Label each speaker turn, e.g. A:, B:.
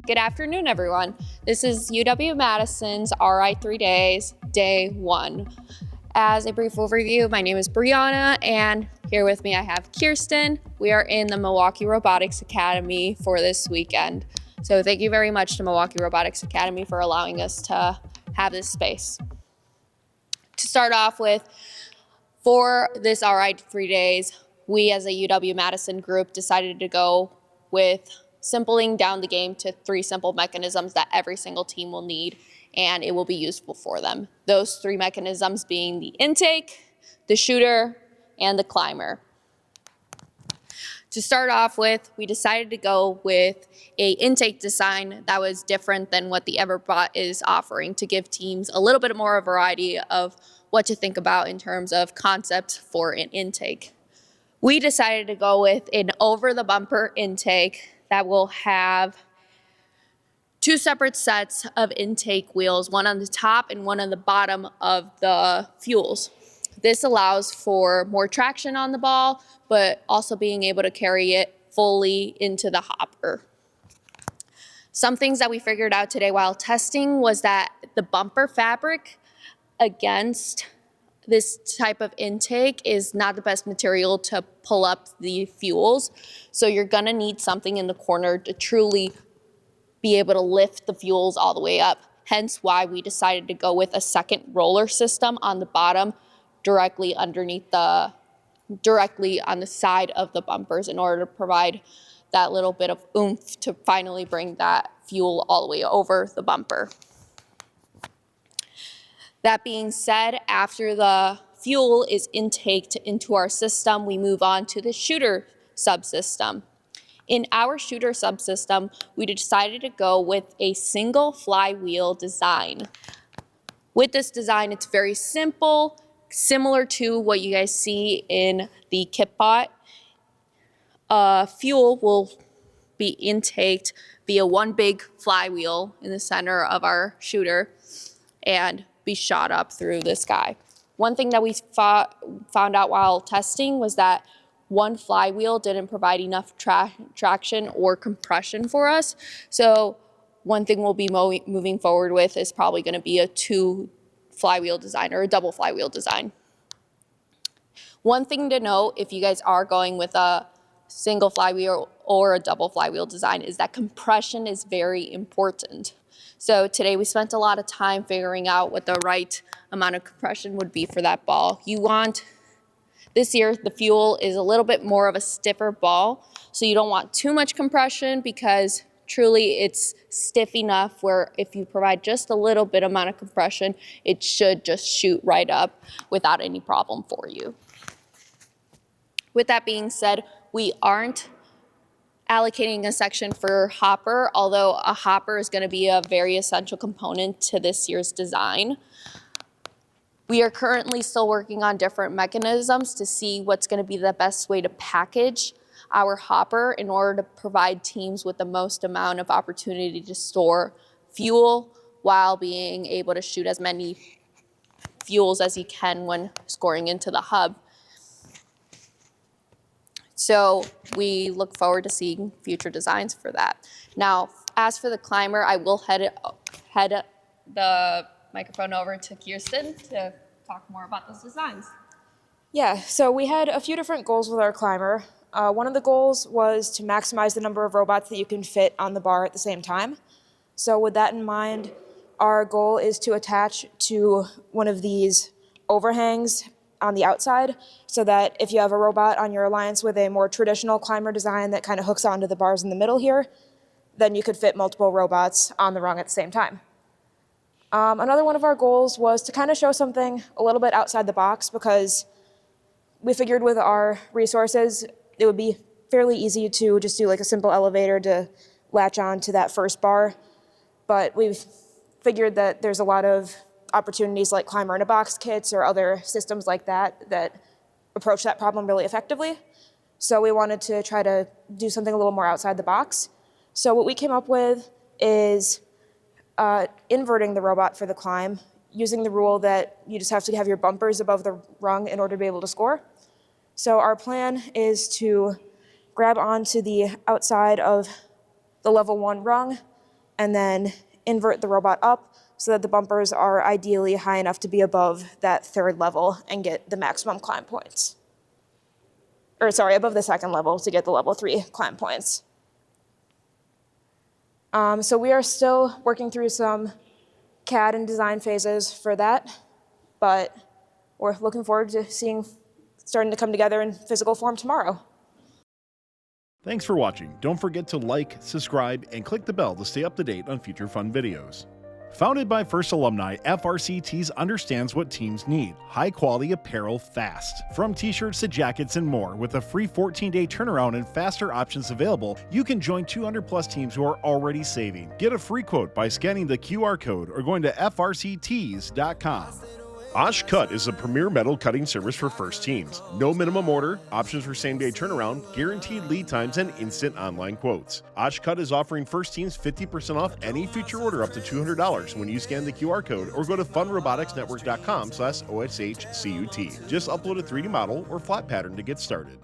A: Good afternoon, everyone. This is UW-Madison's Ri3D's Day 1. As a brief overview, my name is Brianna, and here with me I have Kirsten. We are in the Milwaukee Robotics Academy for this weekend. So thank you very much to Milwaukee Robotics Academy for allowing us to have this space. To start off with, for this Ri3Ds, we as a UW-Madison group decided to go with simpling down the game to 3 simple mechanisms that every single team will need, and it will be useful for them. Those 3 mechanisms being the intake, the shooter, and the climber. To start off with, we decided to go with an intake design that was different than what the Everbot is offering to give teams a little bit more variety of what to think about in terms of concepts for an intake. We decided to go with an over-the-bumper intake that will have 2 separate sets of intake wheels, one on the top and one on the bottom of the fuels. This allows for more traction on the ball, but also being able to carry it fully into the hopper. Some things that we figured out today while testing was that the bumper fabric against this type of intake is not the best material to pull up the fuels. So you're gonna need something in the corner to truly be able to lift the fuels all the way up. Hence why we decided to go with a second roller system on the bottom, directly on the side of the bumpers in order to provide that little bit of oomph to finally bring that fuel all the way over the bumper. That being said, after the fuel is intaked into our system, we move on to the shooter subsystem. In our shooter subsystem, we decided to go with a single flywheel design. With this design, it's very simple, similar to what you guys see in the kitbot. Fuel will be intaked via one big flywheel in the center of our shooter and be shot up through this guy. One thing that we found out while testing was that one flywheel didn't provide enough traction or compression for us. So one thing we'll be moving forward with is probably going to be a 2 flywheel design or a double flywheel design. One thing to note, if you guys are going with a single flywheel or a double flywheel design, is that compression is very important. So today we spent a lot of time figuring out what the right amount of compression would be for that ball. This year the fuel is a little bit more of a stiffer ball, so you don't want too much compression because truly it's stiff enough where if you provide just a little bit amount of compression, it should just shoot right up without any problem for you. With that being said, we aren't allocating a section for hopper, although a hopper is going to be a very essential component to this year's design. We are currently still working on different mechanisms to see what's going to be the best way to package our hopper in order to provide teams with the most amount of opportunity to store fuel while being able to shoot as many fuels as you can when scoring into the hub. So we look forward to seeing future designs for that. Now, as for the climber, I will head the microphone over to Kirsten to talk more about those designs.
B: Yeah, so we had a few different goals with our climber. One of the goals was to maximize the number of robots that you can fit on the bar at the same time. So with that in mind, our goal is to attach to one of these overhangs on the outside so that if you have a robot on your alliance with a more traditional climber design that kind of hooks onto the bars in the middle here, then you could fit multiple robots on the rung at the same time. Another one of our goals was to kind of show something a little bit outside the box because we figured with our resources, it would be fairly easy to just do like a simple elevator to latch on to that first bar. But we've figured that there's a lot of opportunities like climber in a box kits or other systems like that that approach that problem really effectively. So we wanted to try to do something a little more outside the box. So what we came up with is inverting the robot for the climb, using the rule that you just have to have your bumpers above the rung in order to be able to score. So our plan is to grab onto the outside of the level 1 rung and then invert the robot up so that the bumpers are ideally high enough to be above that third level and get the maximum climb points. Or sorry, above the second level to get the level 3 climb points. So we are still working through some CAD and design phases for that, but we're looking forward to starting to come together in physical form tomorrow.
C: Thanks for watching. Don't forget to like, subscribe, and click the bell to stay up to date on future fun videos. Founded by First Alumni, FRC Tees understands what teams need. High-quality apparel fast. From t-shirts to jackets and more, with a free 14-day turnaround and faster options available, you can join 200-plus teams who are already saving. Get a free quote by scanning the QR code or going to frctees.com. Osh Cut is a premier metal cutting service for first teams. No minimum order, options for same-day turnaround, guaranteed lead times, and instant online quotes. Osh Cut is offering first teams 50% off any future order up to $200 when you scan the QR code or go to funroboticsnetwork.com/OSHCUT. Just upload a 3D model or flat pattern to get started.